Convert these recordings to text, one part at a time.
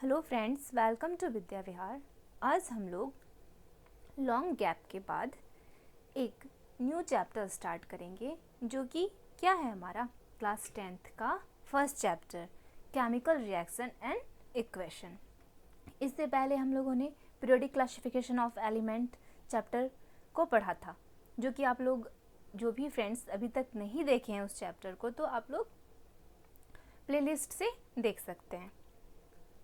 Hello friends, welcome to Vidya Vihar. आज हम लोग लॉन्ग गैप के बाद एक न्यू चैप्टर स्टार्ट करेंगे, जो कि क्या है हमारा क्लास 10th का first chapter, chemical reaction and equation. इससे पहले हम लोगों ने periodic classification of element chapter को पढ़ा था, जो कि आप लोग जो भी फ्रेंड्स अभी तक नहीं देखे हैं उस चैप्टर को, तो आप लोग प्लेलिस्ट से देख सकते हैं।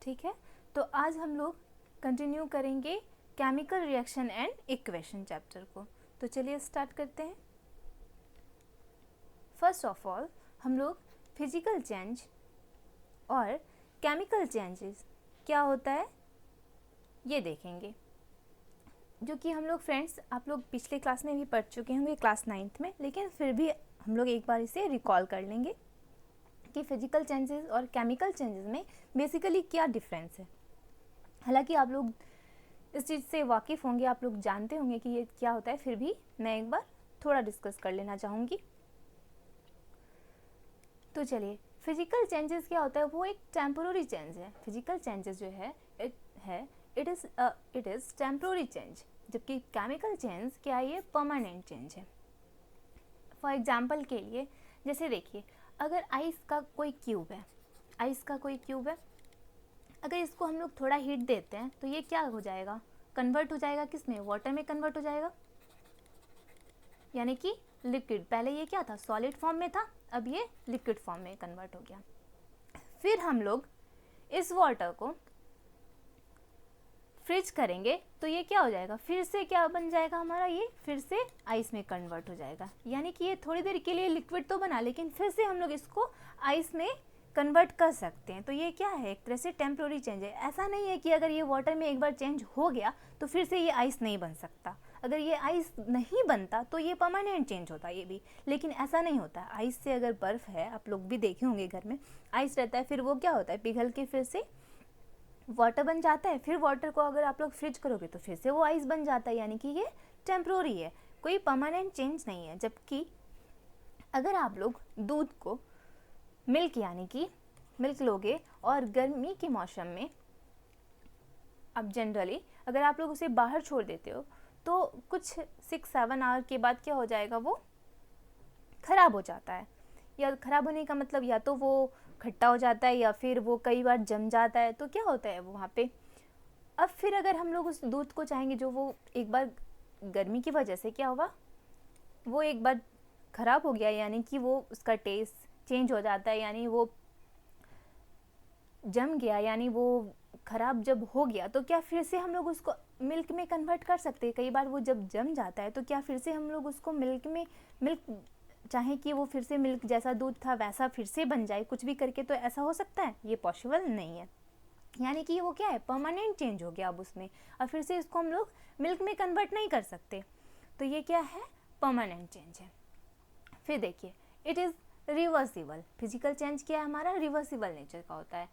ठीक है, तो आज हम लोग कंटिन्यू करेंगे chemical reaction and equation chapter को। तो चलिए स्टार्ट करते हैं। फर्स्ट ऑफ ऑल हम लोग फिजिकल चेंज और केमिकल चेंजेस क्या होता है ये देखेंगे, जो कि हम लोग फ्रेंड्स आप लोग पिछले क्लास में भी पढ़ चुके होंगे क्लास 9th में, लेकिन फिर भी हम लोग एक बार इसे रिकॉल कर लेंगे कि फिजिकल चेंजेस और केमिकल चेंजेस में बेसिकली क्या डिफरेंस है। हालांकि आप लोग इस चीज़ से वाकिफ़ होंगे, आप लोग जानते होंगे कि ये क्या होता है, फिर भी मैं एक बार थोड़ा डिस्कस कर लेना चाहूँगी। तो चलिए, फिजिकल चेंजेस क्या होता है, वो एक टेम्पोररी चेंज है। फिजिकल चेंजेस जो है इट इज़ टेम्पोररी चेंज, जबकि केमिकल चेंज क्या है, ये परमानेंट चेंज है। फॉर एग्जाम्पल के लिए जैसे देखिए, अगर आइस का कोई क्यूब है, अगर इसको हम लोग थोड़ा हीट देते हैं तो ये क्या हो जाएगा, कन्वर्ट हो जाएगा किस में, वाटर में कन्वर्ट हो जाएगा, यानी कि लिक्विड। पहले ये क्या था, सॉलिड फॉर्म में था, अब ये लिक्विड फॉर्म में कन्वर्ट हो गया। फिर हम लोग इस वाटर को फ्रीज करेंगे तो ये क्या हो जाएगा, फिर से क्या बन जाएगा हमारा, ये फिर से आइस में कन्वर्ट हो जाएगा। यानी कि ये थोड़ी देर के लिए लिक्विड तो बना, लेकिन फिर से हम लोग इसको आइस में कन्वर्ट कर सकते हैं। तो ये क्या है, एक तरह से टेम्प्रोरी चेंज है। ऐसा नहीं है कि अगर ये वाटर में एक बार चेंज हो गया तो फिर से ये आइस नहीं बन सकता। अगर ये आइस नहीं बनता तो ये परमानेंट चेंज होता ये भी, लेकिन ऐसा नहीं होता। आइस से अगर बर्फ़ है, आप लोग भी देखे होंगे घर में आइस रहता है, फिर वो क्या होता है, पिघल के फिर से वाटर बन जाता है। फिर वाटर को अगर आप लोग फ्रिज करोगे तो फिर से वो आइस बन जाता है, यानी कि ये टेम्प्रोरी है, कोई परमानेंट चेंज नहीं है। जबकि अगर आप लोग दूध को मिल्क यानी कि मिल्क लोगे और गर्मी के मौसम में, अब जनरली अगर आप लोग उसे बाहर छोड़ देते हो तो कुछ 6-7 आवर के बाद क्या हो जाएगा, वो ख़राब हो जाता है। या ख़राब होने का मतलब या तो वो खट्टा हो जाता है या फिर वो कई बार जम जाता है। तो क्या होता है वहाँ पे, अब फिर अगर हम लोग उस दूध को चाहेंगे, जो वो एक बार गर्मी की वजह से क्या हुआ, वो एक बार ख़राब हो गया, यानी कि वो उसका टेस्ट चेंज हो जाता है, यानी वो जम गया, यानी वो ख़राब जब हो गया तो क्या फिर से हम लोग उसको मिल्क में कन्वर्ट कर सकते हैं। कई बार वो जब जम जाता है तो क्या फिर से हम लोग उसको मिल्क चाहे कि वो फिर से मिल्क जैसा दूध था वैसा फिर से बन जाए, कुछ भी करके तो ऐसा हो सकता है, ये पॉसिबल नहीं है। यानी कि वो क्या है, परमानेंट चेंज हो गया अब उसमें, और फिर से इसको हम लोग मिल्क में कन्वर्ट नहीं कर सकते। तो ये क्या है, परमानेंट चेंज है। फिर देखिए, it is reversible. Physical change क्या है हमारा, रिवर्सिबल नेचर का होता है,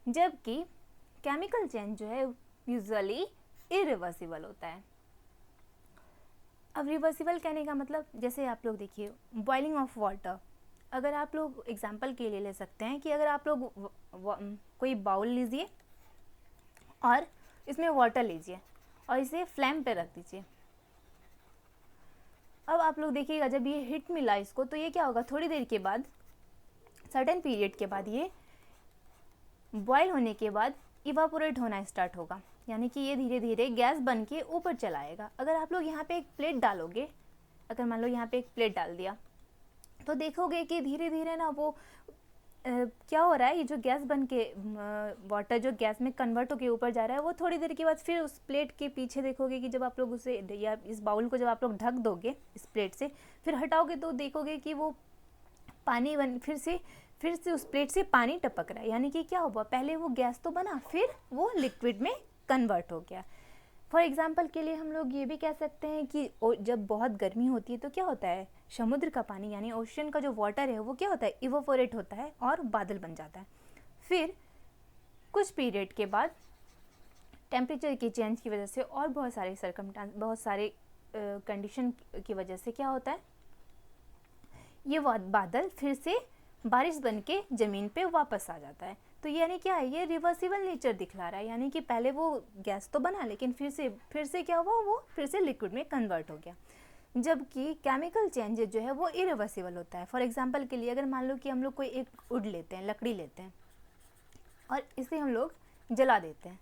जबकि केमिकल चेंज जो है यूजुअली इरिवर्सिबल होता है। अब रिवर्सिबल कहने का मतलब, जैसे आप लोग देखिए बॉइलिंग ऑफ वाटर, अगर आप लोग एग्जांपल के लिए ले सकते हैं कि अगर आप लोग कोई बाउल लीजिए और इसमें वाटर लीजिए और इसे फ्लेम पे रख दीजिए। अब आप लोग देखिएगा जब ये हीट मिला इसको तो ये क्या होगा, थोड़ी देर के बाद, सर्टेन पीरियड के बाद ये बॉयल होने के बाद इवापोरेट होना स्टार्ट होगा, यानी कि ये धीरे धीरे गैस बन के ऊपर चला आएगा। अगर आप लोग यहाँ पे एक प्लेट डालोगे, अगर मान लो यहाँ पे एक प्लेट डाल दिया तो देखोगे कि धीरे धीरे ना वो क्या हो रहा है, ये जो गैस बन के वाटर जो गैस में कन्वर्ट होकर ऊपर जा रहा है, वो थोड़ी देर के बाद फिर उस प्लेट के पीछे देखोगे कि जब आप लोग उसे या इस बाउल को जब आप लोग ढक दोगे इस प्लेट से, फिर हटाओगे तो देखोगे कि वो पानी बन फिर से उस प्लेट से पानी टपक रहा है। यानी कि क्या हुआ, पहले वो गैस तो बना, फिर वो लिक्विड में कन्वर्ट हो गया। फॉर एग्जाम्पल के लिए हम लोग ये भी कह सकते हैं कि जब बहुत गर्मी होती है तो क्या होता है, समुद्र का पानी यानी ओशन का जो वाटर है वो क्या होता है, इवोपोरेट होता है और बादल बन जाता है। फिर कुछ पीरियड के बाद टेम्परेचर की चेंज की वजह से और बहुत सारे कंडीशन की वजह से क्या होता है, ये बादल फिर से बारिश बन के ज़मीन पे वापस आ जाता है। तो यानी क्या है, ये रिवर्सिबल नेचर दिखला रहा है, यानी कि पहले वो गैस तो बना लेकिन फिर से क्या हुआ, वो फिर से लिक्विड में कन्वर्ट हो गया। जबकि केमिकल चेंजेस जो है वो इरिवर्सिबल होता है। फॉर एग्जांपल के लिए अगर मान लो कि हम लोग कोई एक वुड लेते हैं, लकड़ी लेते हैं और इसे हम लोग जला देते हैं,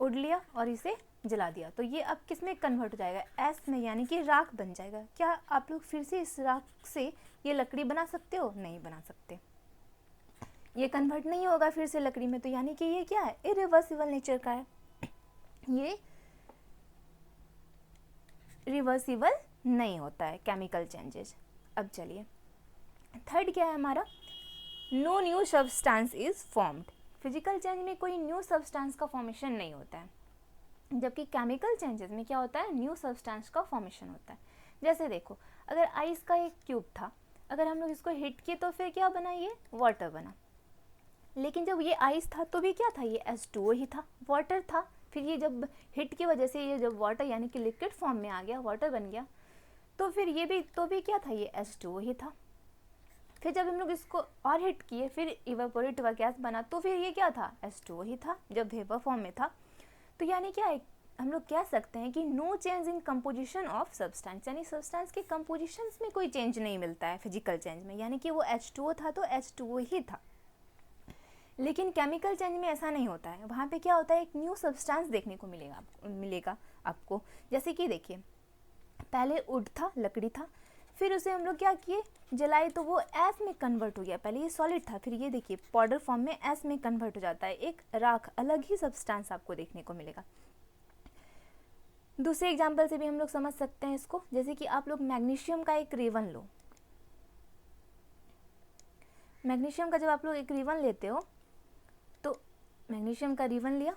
उड़ लिया और इसे जला दिया, तो ये अब किस में कन्वर्ट हो जाएगा, एस में, यानी कि राख बन जाएगा। क्या आप लोग फिर से इस राख से ये लकड़ी बना सकते हो? नहीं बना सकते, ये कन्वर्ट नहीं होगा फिर से लकड़ी में। तो यानी कि ये क्या है, इरिवर्सिबल नेचर का है, ये रिवर्सिबल नहीं होता है केमिकल चेंजेस। अब चलिए थर्ड क्या है हमारा, no new substance is formed. Physical change में कोई न्यू सब्सटेंस का फॉर्मेशन नहीं होता है, जबकि केमिकल चेंजेस में क्या होता है, न्यू सब्सटेंस का फॉर्मेशन होता है। जैसे देखो, अगर आइस का एक क्यूब था, अगर हम लोग इसको हिट किए तो फिर क्या बना, ये वाटर बना। लेकिन जब ये आइस था तो भी क्या था, ये H2O ही था, वाटर था। फिर ये जब हिट की वजह से ये जब वाटर यानी कि लिक्विड फॉर्म में आ गया, वाटर बन गया, तो फिर ये भी क्या था, ये H2O ही था। फिर जब हम लोग इसको और हिट किए, फिर इवेपोरेट हुआ, गैस बना, तो फिर ये क्या था, H2O ही था जब वेपर फॉर्म में था। तो यानी क्या है, हम लोग कह सकते हैं कि no change in composition of substance, यानी सब्सटेंस के कंपोजिशन में कोई चेंज नहीं मिलता है फिजिकल चेंज में, यानी कि वो H2O था तो H2O ही था। लेकिन केमिकल चेंज में ऐसा नहीं होता है, वहाँ पे क्या होता है, एक न्यू सब्सटेंस देखने को मिलेगा आपको। जैसे कि देखिए, पहले वुड था, लकड़ी था, फिर उसे हम लोग क्या किए, जलाए, तो वो एस में कन्वर्ट हो गया। पहले ये सॉलिड था, फिर ये देखिए पाउडर फॉर्म में एस में कन्वर्ट हो जाता है, एक राख, अलग ही सब्सटेंस आपको देखने को मिलेगा। दूसरे एग्जाम्पल से भी हम लोग समझ सकते हैं इसको, जैसे कि आप लोग मैग्नीशियम का एक रिबन लो। मैग्नीशियम का जब आप लोग एक रिबन लेते हो, तो मैग्नीशियम का रिबन लिया,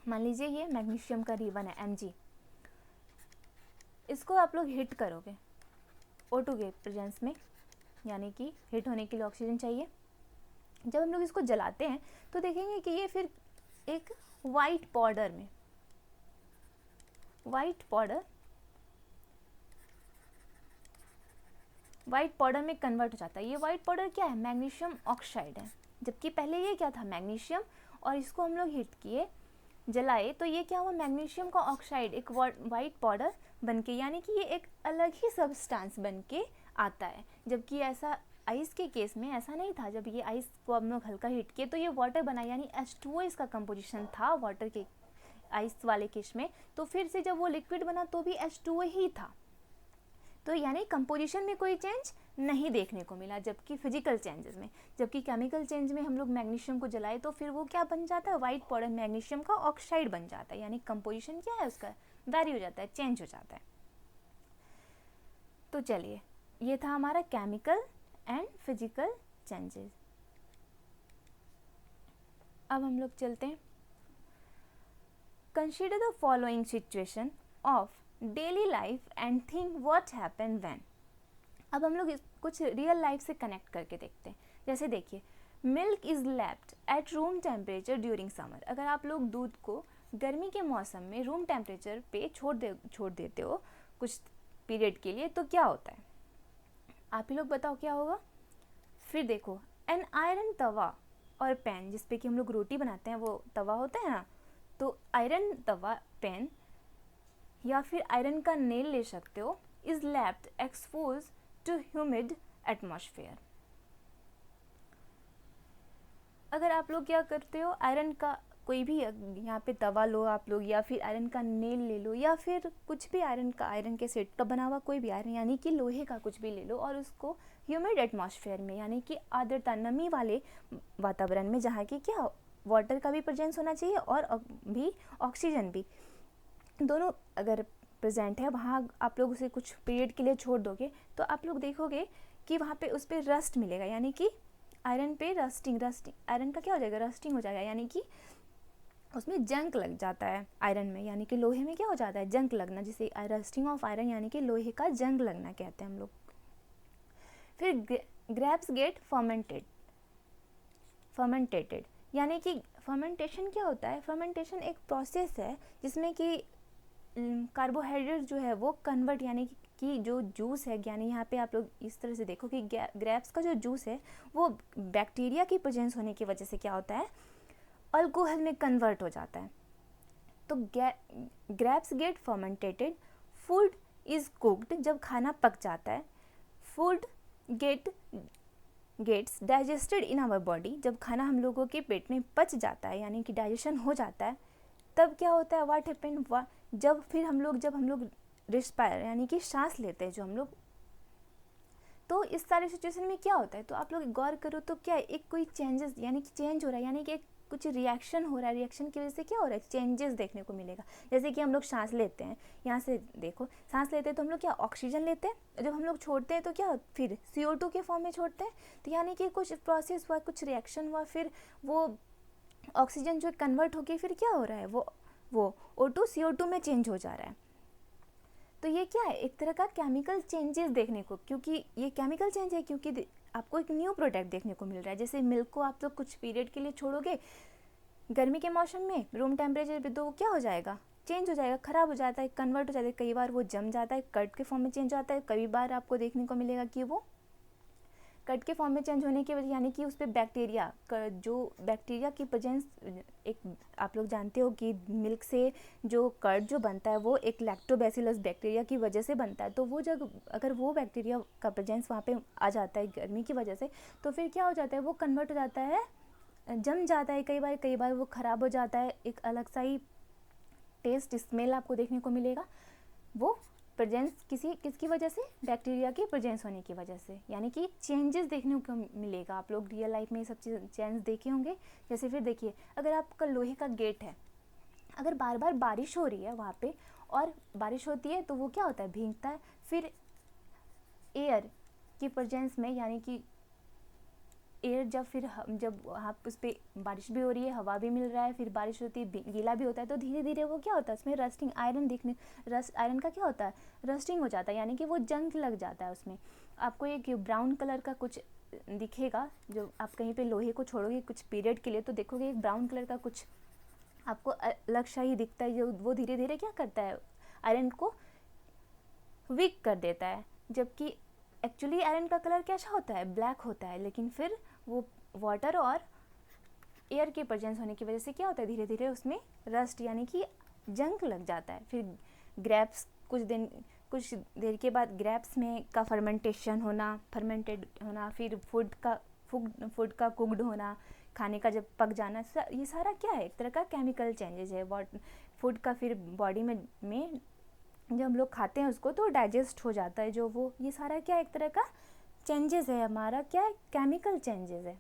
मान लीजिए ये मैग्नीशियम का रिबन है Mg, इसको आप लोग हिट करोगे O2 के प्रेजेंस में, यानी कि हिट होने के लिए ऑक्सीजन चाहिए। जब हम लोग इसको जलाते हैं तो देखेंगे कि ये फिर एक वाइट पाउडर में, वाइट पाउडर में कन्वर्ट हो जाता है। ये वाइट पाउडर क्या है, मैग्नीशियम ऑक्साइड है। जबकि पहले ये क्या था, मैग्नीशियम, और इसको हम लोग हिट किए, जलाए, तो ये क्या हुआ, मैग्नीशियम का ऑक्साइड एक वाइट पाउडर बनके, यानी कि ये एक अलग ही सब्सटेंस बनके आता है। जबकि ऐसा आइस के केस में ऐसा नहीं था, जब ये आइस को हम लोग हल्का हिट किए तो ये वाटर बना, यानी H2O इसका कंपोजिशन था वाटर के आइस वाले केस में। तो फिर से जब वो लिक्विड बना तो भी H2O ही था। तो यानी कंपोजिशन में कोई चेंज नहीं देखने को मिला, जबकि फिजिकल चेंजेस में। जबकि केमिकल चेंज में हम लोग मैग्नीशियम को जलाए तो फिर वो क्या बन जाता है, वाइट पाउडर मैग्नीशियम का ऑक्साइड बन जाता है, यानी कंपोजिशन क्या है उसका, वेरी हो जाता है, चेंज हो जाता है। तो चलिए, ये था हमारा केमिकल एंड फिजिकल चेंजेस। अब हम लोग चलते हैं, consider the following situation of daily life and think what happen when. अब हम लोग कुछ रियल लाइफ से कनेक्ट करके देखते हैं। जैसे देखिए, milk is left at room temperature during summer. अगर आप लोग दूध को गर्मी के मौसम में रूम टेम्परेचर पे छोड़ देते हो कुछ पीरियड के लिए, तो क्या होता है, आप ही लोग बताओ क्या होगा। फिर देखो, एन आयरन तवा और पैन, जिस पे कि हम लोग रोटी बनाते हैं, वो तवा होता है ना, तो आयरन तवा, पैन, या फिर आयरन का नेल ले सकते हो, is left expose to humid atmosphere. अगर आप लोग क्या करते हो, आयरन का कोई भी यहाँ पे तवा लो आप लोग, या फिर आयरन का नेल ले लो, या फिर कुछ भी आयरन के सेट का बना हुआ कोई भी आयरन यानी कि लोहे का कुछ भी ले लो, और उसको ह्यूमिड एटमॉस्फेयर में, यानी कि आर्द्रता, नमी वाले वातावरण में, जहाँ की क्या वाटर का भी प्रेजेंस होना चाहिए और भी ऑक्सीजन भी, दोनों अगर प्रेजेंट है, वहाँ आप लोग उसे कुछ पीरियड के लिए छोड़ दोगे तो आप लोग देखोगे कि वहाँ पे उस पर रस्ट मिलेगा, यानी कि आयरन पे रस्टिंग आयरन का क्या हो जाएगा, रस्टिंग हो जाएगा, यानी कि उसमें जंक लग जाता है आयरन में, यानी कि लोहे में क्या हो जाता है, जंक लगना, जिसे रस्टिंग ऑफ आयरन यानी कि लोहे का जंग लगना कहते हैं हम लोग। फिर ग्रेप्स गेट फर्मेंटेटेड, यानी कि फर्मेंटेशन क्या होता है, फर्मेंटेशन एक प्रोसेस है जिसमें कि कार्बोहाइड्रेट जो है वो कन्वर्ट, यानी कि कि जो जूस है, यानी यहाँ पे आप लोग इस तरह से देखो कि ग्रेप्स का जो जूस है वो बैक्टीरिया की प्रेजेंस होने की वजह से क्या होता है, अल्कोहल में कन्वर्ट हो जाता है। तो grapes get fermentated, food is cooked, जब खाना पक जाता है, food gets digested in our body, जब खाना हम लोगों के पेट में पच जाता है यानी कि डाइजेशन हो जाता है, तब क्या होता है, व्हाट हैपेंड, जब हम लोग रिस्पायर यानी कि सांस लेते हैं जो हम लोग, तो इस सारे सिचुएशन में क्या होता है, तो आप लोग गौर करो तो क्या एक कोई चेंजेस यानी कि चेंज हो रहा है, यानी कि कुछ रिएक्शन हो रहा है, रिएक्शन की वजह से क्या हो रहा है, चेंजेस देखने को मिलेगा। जैसे कि हम लोग सांस लेते हैं, यहाँ से देखो सांस लेते हैं तो हम लोग क्या ऑक्सीजन लेते हैं, जब हम लोग छोड़ते हैं तो क्या फिर CO2 के फॉर्म में छोड़ते हैं, तो यानी कि कुछ प्रोसेस हुआ, कुछ रिएक्शन हुआ, फिर वो ऑक्सीजन जो कन्वर्ट होके फिर क्या हो रहा है, वो O2 CO2 में चेंज हो जा रहा है। तो ये क्या है, एक तरह का केमिकल चेंजेस देखने को, क्योंकि ये केमिकल चेंज है, क्योंकि आपको एक न्यू प्रोडक्ट देखने को मिल रहा है। जैसे मिल्क को आप लोग कुछ पीरियड के लिए छोड़ोगे गर्मी के मौसम में रूम टेम्परेचर पे, तो वो क्या हो जाएगा, चेंज हो जाएगा, ख़राब हो जाता है, कन्वर्ट हो जाता है, कई बार वो जम जाता है, कर्ड के फॉर्म में चेंज आता है, कई बार आपको देखने को मिलेगा कि वो कर्ड के फॉर्म में चेंज होने की वजह यानी कि उस पर बैक्टीरिया, जो बैक्टीरिया की प्रेजेंस, एक आप लोग जानते हो कि मिल्क से जो कर्ड जो बनता है वो एक लैक्टोबैसिलस बैक्टीरिया की वजह से बनता है। तो वो जब अगर वो बैक्टीरिया का प्रेजेंस वहाँ पे आ जाता है गर्मी की वजह से, तो फिर क्या हो जाता है, वो कन्वर्ट हो जाता है, जम जाता है, कई बार वो ख़राब हो जाता है, एक अलग सा ही टेस्ट स्मेल आपको देखने को मिलेगा, वो प्रेजेंस किसकी वजह से, बैक्टीरिया की प्रेजेंस होने की वजह से, यानी कि चेंजेस देखने को मिलेगा। आप लोग रियल लाइफ में ये सब चेंज देखे होंगे। जैसे फिर देखिए, अगर आपका लोहे का गेट है, अगर बार बार बारिश हो रही है वहाँ पे, और बारिश होती है तो वो क्या होता है, भीगता है, फिर एयर की प्रेजेंस में, यानी कि एयर जब वहाँ उस पर बारिश भी हो रही है, हवा भी मिल रहा है, फिर बारिश होती है, गीला भी होता है, तो धीरे धीरे वो क्या होता है, उसमें रस्टिंग आयरन का क्या होता है, रस्टिंग हो जाता है, यानी कि वो जंग लग जाता है उसमें। आपको एक ब्राउन कलर का कुछ दिखेगा, जो आप कहीं पे लोहे को छोड़ोगे कुछ पीरियड के लिए तो देखोगे एक ब्राउन कलर का कुछ आपको अलग सा ही दिखता है, जो वो धीरे धीरे क्या करता है, आयरन को वीक कर देता है। जबकि एक्चुअली आयरन का कलर कैसा होता है, ब्लैक होता है, लेकिन फिर वो वाटर और एयर के प्रेजेंस होने की वजह से क्या होता है, धीरे धीरे उसमें रस्ट यानी कि जंग लग जाता है। फिर ग्रेप्स कुछ देर के बाद ग्रेप्स में का फर्मेंटेड होना, फिर फूड का कुक्ड होना, खाने का जब पक जाना, ये सारा क्या है, एक तरह का केमिकल चेंजेस है। फूड का फिर बॉडी में जब हम लोग खाते हैं उसको तो डाइजेस्ट हो जाता है, जो वो ये सारा क्या एक तरह का चेंजेस है, हमारा क्या है, केमिकल चेंजेस है।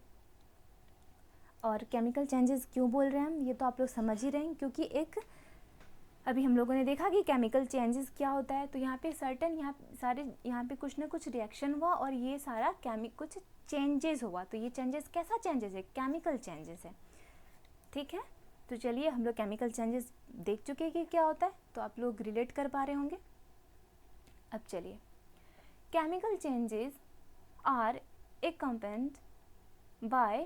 और केमिकल चेंजेस क्यों बोल रहे हैं हम, ये तो आप लोग समझ ही रहे हैं, क्योंकि एक अभी हम लोगों ने देखा कि केमिकल चेंजेस क्या होता है, तो यहाँ पे यहाँ पे कुछ ना कुछ रिएक्शन हुआ और ये सारा कुछ चेंजेस हुआ, तो ये चेंजेस कैसा चेंजेस है, केमिकल चेंजेस है। ठीक है, तो चलिए हम लोग केमिकल चेंजेस देख चुके हैं कि क्या होता है, तो आप लोग रिलेट कर पा रहे होंगे। अब चलिए, chemical changes are accompanied by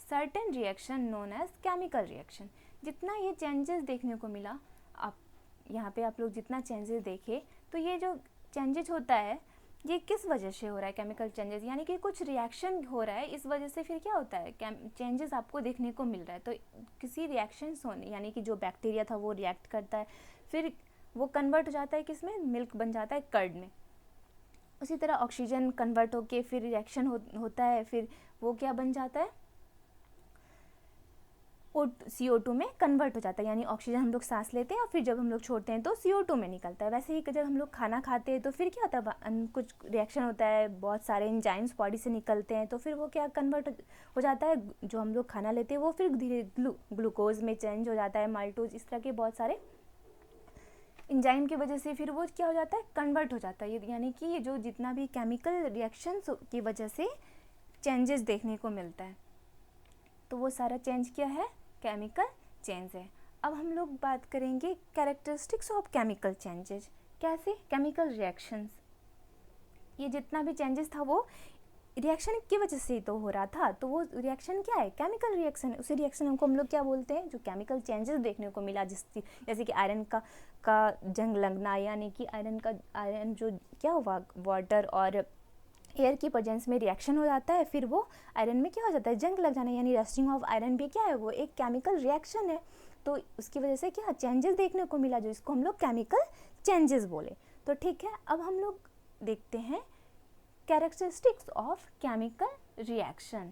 certain reaction known as chemical reaction। जितना ये चेंजेस देखने को मिला, आप यहाँ पे आप लोग जितना चेंजेस देखे, तो ये जो चेंजेस होता है ये किस वजह से हो रहा है, केमिकल चेंजेस यानी कि कुछ रिएक्शन हो रहा है, इस वजह से फिर क्या होता है, चेंजेस आपको देखने को मिल रहा है। तो किसी रिएक्शन होने यानी कि जो बैक्टीरिया था वो रिएक्ट करता है, फिर वो कन्वर्ट हो जाता है किसमें, मिल्क बन जाता है कर्ड में। उसी तरह ऑक्सीजन कन्वर्ट होके फिर रिएक्शन होता है, फिर वो क्या बन जाता है, CO2 में कन्वर्ट हो जाता है, यानी ऑक्सीजन हम लोग सांस लेते हैं और फिर जब हम लोग छोड़ते हैं तो CO2 में निकलता है। वैसे ही जब हम लोग खाना खाते हैं तो फिर क्या होता है, कुछ रिएक्शन होता है, बहुत सारे एंजाइम्स बॉडी से निकलते हैं, तो फिर वो क्या कन्वर्ट हो जाता है, जो हम लोग खाना लेते हैं वो फिर धीरे ग्लूकोज में चेंज हो जाता है, माल्टोज, इस तरह के बहुत सारे एंजाइम की वजह से फिर वो क्या हो जाता है, कन्वर्ट हो जाता है। यानी कि ये जो जितना भी केमिकल रिएक्शंस की वजह से चेंजेस देखने को मिलता है, तो वो सारा चेंज क्या है, केमिकल चेंज है। अब हम लोग बात करेंगे कैरेक्टरिस्टिक्स ऑफ केमिकल चेंजेस। कैसे, केमिकल रिएक्शंस, ये जितना भी चेंजेस था वो रिएक्शन की वजह से तो हो रहा था, तो वो रिएक्शन क्या है, केमिकल रिएक्शन है। उसी रिएक्शन को हम लोग क्या बोलते हैं, जो केमिकल चेंजेस देखने को मिला, जैसे कि आयरन का जंग लगना, यानी कि आयरन जो क्या हुआ, वाटर और एयर की प्रेजेंस में रिएक्शन हो जाता है, फिर वो आयरन में क्या हो जाता है, जंग लग जाना, यानी रस्टिंग ऑफ आयरन भी क्या है, वो एक केमिकल रिएक्शन है। तो उसकी वजह से क्या चेंजेस देखने को मिला, जो इसको हम लोग केमिकल चेंजेस बोले। तो ठीक है, अब हम लोग देखते हैं कैरेक्टरिस्टिक्स ऑफ केमिकल रिएक्शन।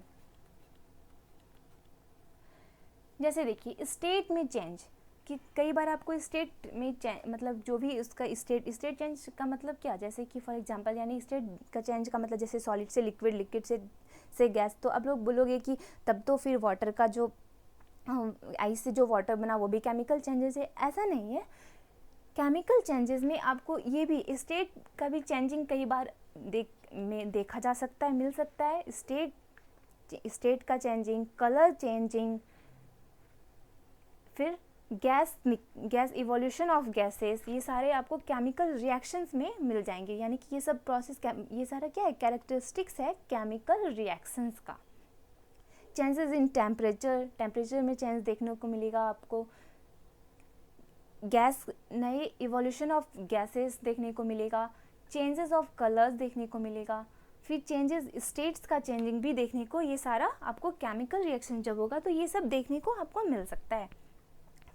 जैसे देखिए स्टेट में चेंज, कि कई बार आपको स्टेट में मतलब जो भी उसका स्टेट चेंज का मतलब क्या, जैसे कि फॉर एग्जांपल, यानी स्टेट का चेंज का मतलब जैसे सॉलिड से लिक्विड, लिक्विड से गैस, तो अब लोग बोलोगे कि तब तो फिर वाटर का जो आइस से जो वाटर बना वो भी केमिकल चेंजेस है। ऐसा नहीं है, केमिकल चेंजेस में आपको ये भी स्टेट का भी चेंजिंग कई बार देखा जा सकता है, मिल सकता है। स्टेट का चेंजिंग, कलर चेंजिंग, फिर गैस इवोल्यूशन ऑफ गैसेस, ये सारे आपको केमिकल रिएक्शंस में मिल जाएंगे। यानी कि ये सब प्रोसेस, ये सारा क्या है, कैरेक्टरिस्टिक्स है केमिकल रिएक्शंस का। चेंजेस इन टेम्परेचर में चेंज देखने को मिलेगा आपको। गैस नए इवोल्यूशन ऑफ गैसेस देखने को मिलेगा। चेंजेस ऑफ कलर्स देखने को मिलेगा। फिर चेंजेस स्टेट्स का चेंजिंग भी देखने को, ये सारा आपको केमिकल रिएक्शन जब होगा तो ये सब देखने को आपको मिल सकता है।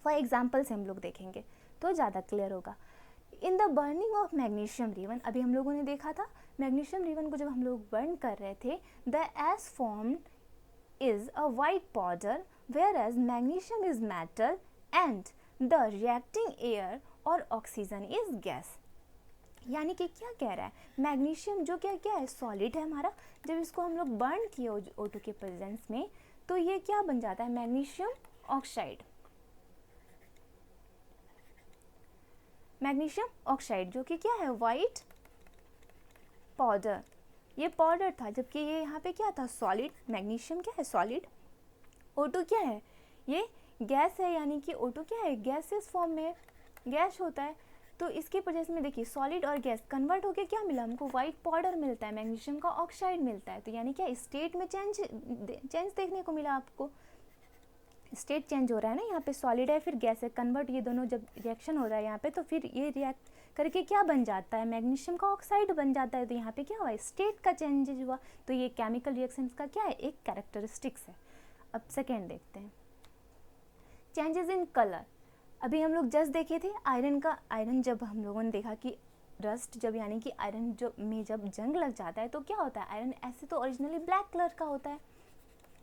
फॉर एग्जाम्पल से हम लोग देखेंगे तो ज़्यादा क्लियर होगा। In the burning of magnesium ribbon, अभी हम लोगों ने देखा था मैग्नीशियम रिबन को जब हम लोग बर्न कर रहे थे, the ash formed is a white powder whereas magnesium is metal and the reacting air और ऑक्सीजन इज गैस। यानी कि क्या कह रहा है, मैग्नीशियम जो क्या है, सॉलिड है हमारा, जब इसको हम लोग बर्न किए O2 के प्रेजेंस में तो ये क्या बन जाता है, मैग्नीशियम ऑक्साइड। मैग्नीशियम ऑक्साइड जो कि क्या है, वाइट पाउडर, ये पाउडर था, जबकि ये यहाँ पे क्या था, सॉलिड। मैग्नीशियम क्या है, सॉलिड। O2 क्या है, ये गैस है, यानी कि O2 क्या है, गैसेस फॉर्म में गैस होता है। तो इसके प्रोसेस में देखिए सॉलिड और गैस कन्वर्ट होके क्या मिला हमको, वाइट पाउडर मिलता है, मैग्नीशियम का ऑक्साइड मिलता है। तो यानी क्या स्टेट में चेंज देखने को मिला आपको, स्टेट चेंज हो रहा है ना, यहाँ पे सॉलिड है फिर गैस है, कन्वर्ट, ये दोनों जब रिएक्शन हो रहा है यहाँ पे, तो फिर ये रिएक्ट करके क्या बन जाता है, मैग्नीशियम का ऑक्साइड बन जाता है। तो यहाँ पे क्या हुआ, स्टेट का चेंजेज हुआ। तो ये केमिकल रिएक्शंस का क्या है, एक कैरेक्टरिस्टिक्स है। अब सेकेंड देखते हैं, चेंजेस इन कलर। अभी हम लोग जस्ट देखे थे आयरन जब हम लोगों ने देखा कि रस्ट जब, यानी कि आयरन जब जंग लग जाता है तो क्या होता है, आयरन ऐसे तो ओरिजिनली ब्लैक कलर का होता है,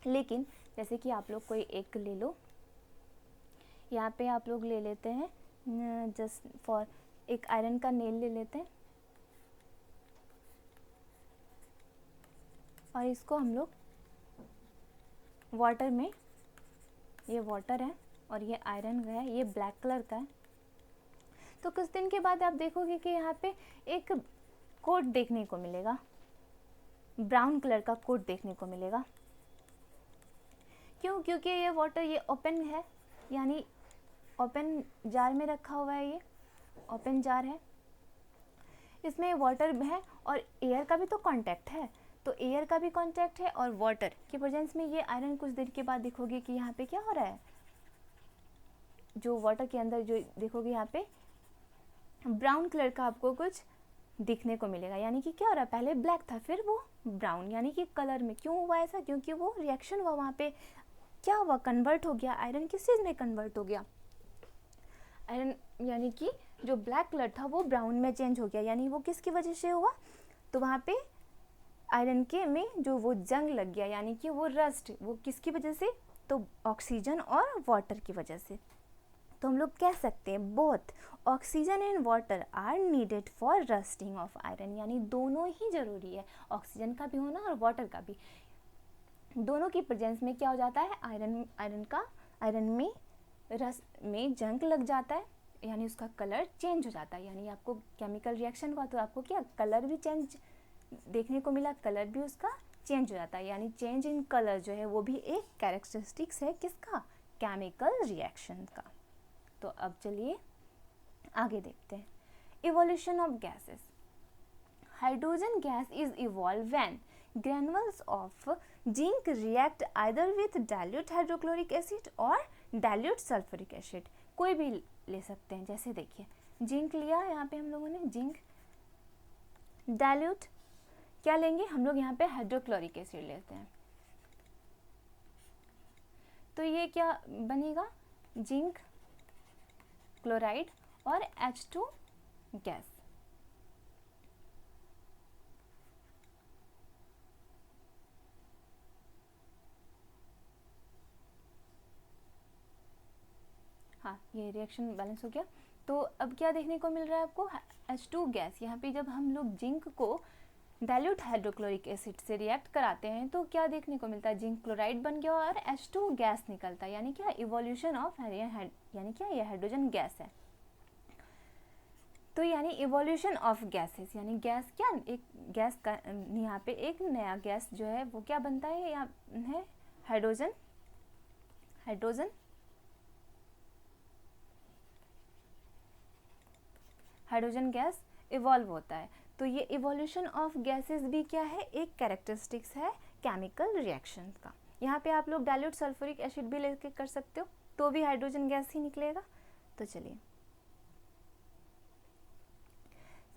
लेकिन जैसे कि आप लोग कोई एक ले लो, यहाँ पे आप लोग ले लेते हैं जस्ट फॉर एक आयरन का नेल ले लेते हैं और इसको हम लोग वाटर में, ये वाटर है और ये आयरन है, ये ब्लैक कलर का है। तो कुछ दिन के बाद आप देखोगे कि यहाँ पे एक कोट देखने को मिलेगा, ब्राउन कलर का कोट देखने को मिलेगा। क्यों, क्योंकि ये वाटर ये ओपन है, यानी ओपन जार में रखा हुआ है, ये ओपन जार है, इसमें वाटर है और एयर का भी तो कांटेक्ट है। तो एयर का भी कांटेक्ट है और वाटर की प्रेजेंस में ये आयरन कुछ देर के बाद देखोगे कि यहाँ पे क्या हो रहा है, जो वाटर के अंदर जो देखोगे यहाँ पे ब्राउन कलर का आपको कुछ दिखने को मिलेगा। यानी कि क्या हो रहा है, पहले ब्लैक था फिर वो ब्राउन, यानी कि कलर में। क्यों हुआ ऐसा, क्योंकि वो रिएक्शन हुआ, वहाँ पे क्या हुआ, कन्वर्ट हो गया। आयरन किस चीज़ में कन्वर्ट हो गया, आयरन यानी कि जो ब्लैक कलर था वो ब्राउन में चेंज हो गया। यानी वो किसकी वजह से हुआ, तो वहाँ पे आयरन के में जो वो जंग लग गया, यानी कि वो रस्ट, वो किसकी वजह से, तो ऑक्सीजन और वाटर की वजह से। तो हम लोग कह सकते हैं both oxygen and water are needed for rusting of iron, यानी दोनों ही जरूरी है, ऑक्सीजन का भी होना और वाटर का भी। दोनों की प्रेजेंस में क्या हो जाता है, आयरन में रस्ट में जंग लग जाता है, यानी उसका कलर चेंज हो जाता है। यानी आपको केमिकल रिएक्शन हुआ तो आपको क्या कलर भी चेंज देखने को मिला, कलर भी उसका चेंज हो जाता है। यानी चेंज इन कलर जो है वो भी एक कैरेक्टरिस्टिक्स है किसका, केमिकल रिएक्शन का। तो अब चलिए आगे देखते हैं, evolution of gases. Hydrogen gas is evolve when, granules of zinc react either with dilute hydrochloric acid और dilute sulfuric acid, कोई भी ले सकते हैं। जैसे देखिए जिंक लिया यहाँ पे हम लोगों ने, जिंक डाइल्यूट क्या लेंगे हम लोग, यहाँ पे हाइड्रोक्लोरिक एसिड लेते हैं, तो ये क्या बनेगा, जिंक क्लोराइड और H2 गैस। हाँ, ये रिएक्शन बैलेंस हो गया। तो अब क्या देखने को मिल रहा है आपको, H2 गैस। यहाँ पे जब हम लोग जिंक को डाइल्यूट हाइड्रोक्लोरिक एसिड से रिएक्ट कराते हैं तो क्या देखने को मिलता है, जिंक क्लोराइड बन गया और H2 गैस निकलता है, यानी क्या इवोल्यूशन ऑफ, यानी क्या ये हाइड्रोजन गैस है। तो यानी इवोल्यूशन ऑफ गैसेस, यानी गैस क्या, एक गैस का यहाँ पे एक नया गैस जो है वो क्या बनता है, यहाँ है hydrogen, hydrogen hydrogen gas evolve होता है। तो ये इवोल्यूशन ऑफ गैसेस भी क्या है, एक कैरेक्टरिस्टिक्स है केमिकल रिएक्शन का। यहाँ पे आप लोग डाइल्यूट सल्फ्यूरिक एसिड भी लेके कर सकते हो तो भी हाइड्रोजन गैस ही निकलेगा। तो चलिए,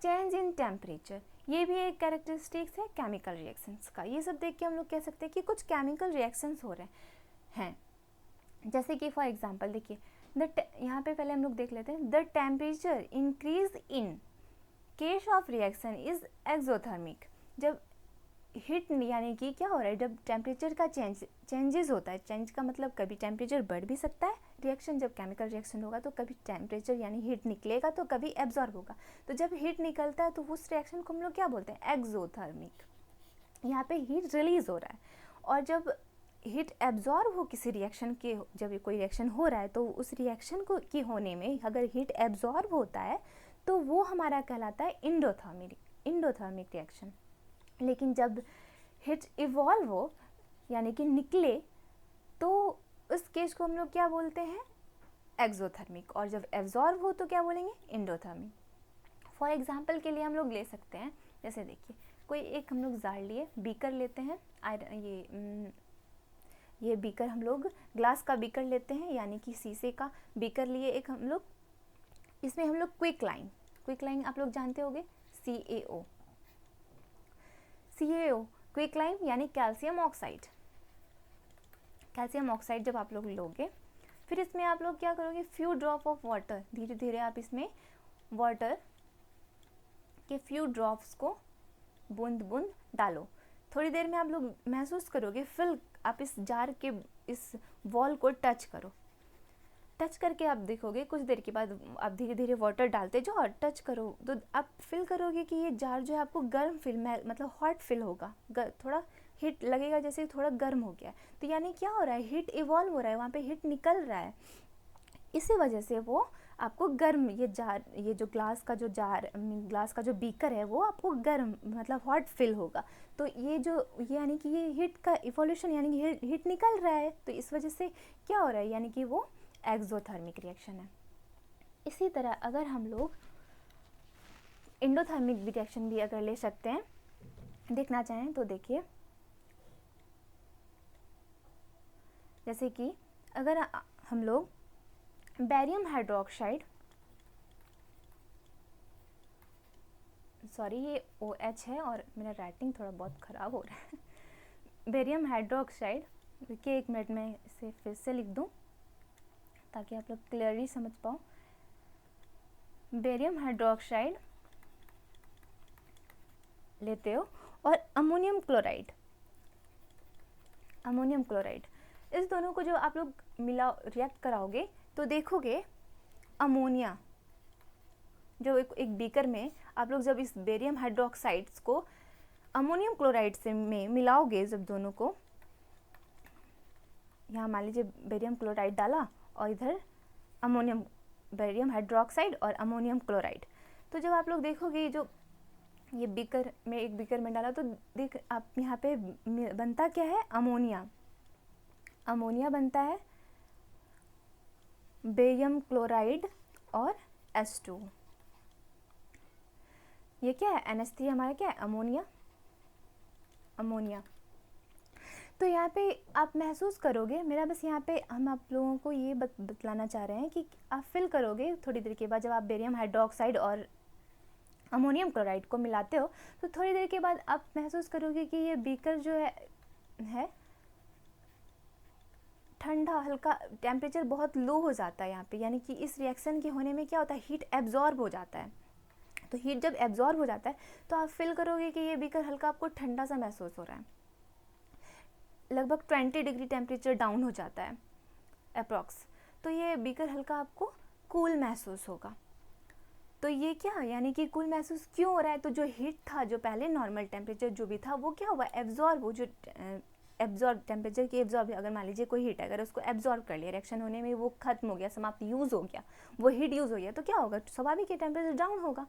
चेंज इन टेम्परेचर, ये भी एक कैरेक्टरिस्टिक्स है केमिकल रिएक्शंस का। ये सब देख के हम लोग कह सकते हैं कि कुछ केमिकल रिएक्शंस हो रहे हैं। जैसे कि फॉर एग्जांपल देखिए, यहाँ पे पहले हम लोग देख लेते हैं, the temperature increase in case of reaction is exothermic. जब हीट यानी कि क्या हो रहा है, जब टेम्परेचर का चेंजेस होता है, चेंज का मतलब कभी टेम्परेचर बढ़ भी सकता है, रिएक्शन जब केमिकल रिएक्शन होगा तो कभी टेम्परेचर यानी हीट निकलेगा तो कभी एब्जॉर्ब होगा। तो जब हीट निकलता है तो उस रिएक्शन को हम लोग क्या बोलते हैं, एक्सोथर्मिक। यहाँ पे हीट रिलीज हो रहा है, और जब हीट एब्जॉर्ब हो किसी रिएक्शन के, जब कोई रिएक्शन हो रहा है तो उस रिएक्शन को की होने में अगर हीट एब्जॉर्ब होता है तो वो हमारा कहलाता है इंडोथर्मिक रिएक्शन। लेकिन जब हीट इवॉल्व हो यानी कि निकले तो उस केस को हम लोग क्या बोलते हैं, एक्सोथर्मिक। और जब एब्जॉर्ब हो तो क्या बोलेंगे, इंडोथर्मिक। फॉर एग्जांपल के लिए हम लोग ले सकते हैं, जैसे देखिए कोई एक हम लोग जार लिए, बीकर लेते हैं, ये बीकर हम लोग ग्लास का बीकर लेते हैं, यानी कि शीशे का बीकर लिए एक हम लोग, इसमें हम लोग क्विक लाइन आप लोग जानते होंगे, CaO क्विक लाइन यानी कैल्शियम ऑक्साइड जब आप लोग लोगे, फिर इसमें आप लोग क्या करोगे, फ्यू ड्रॉप ऑफ वाटर, धीरे धीरे आप इसमें वाटर के फ्यू ड्रॉप्स को बूंद बूंद डालो। थोड़ी देर में आप लोग महसूस करोगे, फिर आप इस जार के इस वॉल को टच करो, टच करके आप देखोगे कुछ देर के बाद आप धीरे धीरे वाटर डालते जाओ और टच करो तो आप फील करोगे कि ये जार जो है आपको गर्म फील, मतलब हॉट फील होगा, थोड़ा हीट लगेगा, जैसे थोड़ा गर्म हो गया। तो यानी क्या हो रहा है, हीट इवॉल्व हो रहा है, वहाँ पे हीट निकल रहा है, इसी वजह से वो आपको गर्म, ये जार, ये जो ग्लास का जो बीकर है वो आपको गर्म मतलब हॉट फील होगा। तो ये यानी कि ये हीट का इवोल्यूशन यानी कि हीट निकल रहा है, तो इस वजह से क्या हो रहा है, यानी कि वो एक्सोथर्मिक रिएक्शन है। इसी तरह अगर हम लोग इंडोथर्मिक रिएक्शन भी अगर ले सकते हैं, देखना चाहें तो देखिए, जैसे कि अगर हम लोग बेरियम हाइड्रोक्साइड, सॉरी ये OH है और मेरा राइटिंग थोड़ा बहुत ख़राब हो रहा है, बेरियम हाइड्रोक्साइड के, एक मिनट में इसे फिर से लिख दूं ताकि आप लोग क्लियरली समझ पाओ। बेरियम हाइड्रोक्साइड लेते हो और अमोनियम क्लोराइड, इस दोनों को जो आप लोग रिएक्ट कराओगे तो देखोगे अमोनिया, जो एक बीकर में आप लोग जब इस बेरियम हाइड्रोक्साइड्स को अमोनियम क्लोराइड से में मिलाओगे, जब दोनों को, यहाँ मान लीजिए बेरियम क्लोराइड डाला और इधर बेरियम हाइड्रोक्साइड और अमोनियम क्लोराइड, तो जब आप लोग देखोगे जो ये बीकर में, एक बीकर में डाला तो देख आप यहाँ पे बनता क्या है, अमोनिया बनता है, बेरियम क्लोराइड और H2, ये क्या है, NH3 हमारा क्या है, अमोनिया, अमोनिया। तो यहाँ पे आप महसूस करोगे, मेरा बस यहाँ पे हम आप लोगों को ये बतलाना चाह रहे हैं कि आप फिल करोगे थोड़ी देर के बाद, जब आप बेरियम हाइड्रोक्साइड और अमोनियम क्लोराइड को मिलाते हो तो थोड़ी देर के बाद आप महसूस करोगे कि ये बीकर जो है ठंडा, हल्का, टेम्परेचर बहुत लो हो जाता है यहाँ पे, यानी कि इस रिएक्शन के होने में क्या होता है, हीट एब्जॉर्ब हो जाता है। तो हीट जब एब्जॉर्ब हो जाता है तो आप फील करोगे कि ये बीकर हल्का आपको ठंडा सा महसूस हो रहा है, लगभग 20 डिग्री टेम्परेचर डाउन हो जाता है अप्रॉक्स। तो ये बीकर हल्का आपको कूल महसूस होगा। तो ये क्या, यानी कि कूल महसूस क्यों हो रहा है, तो जो हीट था, जो पहले नॉर्मल टेम्परेचर जो भी था वो क्या हुआ, एब्जॉर्ब, वो जो एब्जॉर्ब टेम्परेचर की एब्जॉर्ब, अगर मान लीजिए कोई हीट है, अगर उसको एब्जॉर्ब कर लिया, रिएक्शन होने में वो खत्म हो गया, समाप्त, यूज़ हो गया, वो हीट यूज़ हो गया, तो क्या होगा, स्वाभाविक है टेम्परेचर डाउन होगा।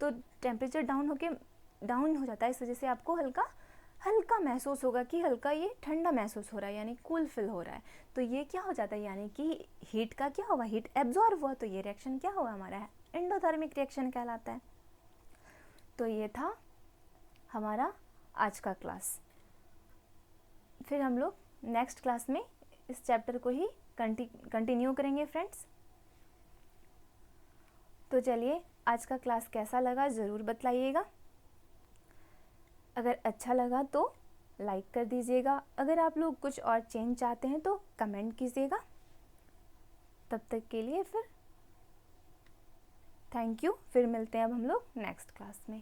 तो टेम्परेचर डाउन हो जाता है, इस वजह से आपको हल्का महसूस होगा कि हल्का ये ठंडा महसूस हो रहा है, यानी कूल फील हो रहा है। तो ये क्या हो जाता है, यानी कि हीट का क्या हुआ, हीट एब्जॉर्ब हुआ, तो ये रिएक्शन क्या हुआ हमारा, एंडोथर्मिक रिएक्शन कहलाता है। तो ये था हमारा आज का क्लास। फिर हम लोग नेक्स्ट क्लास में इस चैप्टर को ही कंटिन्यू करेंगे फ्रेंड्स। तो चलिए, आज का क्लास कैसा लगा ज़रूर बतलाइएगा। अगर अच्छा लगा तो लाइक कर दीजिएगा, अगर आप लोग कुछ और चेंज चाहते हैं तो कमेंट कीजिएगा। तब तक के लिए फिर थैंक यू, फिर मिलते हैं अब हम लोग नेक्स्ट क्लास में।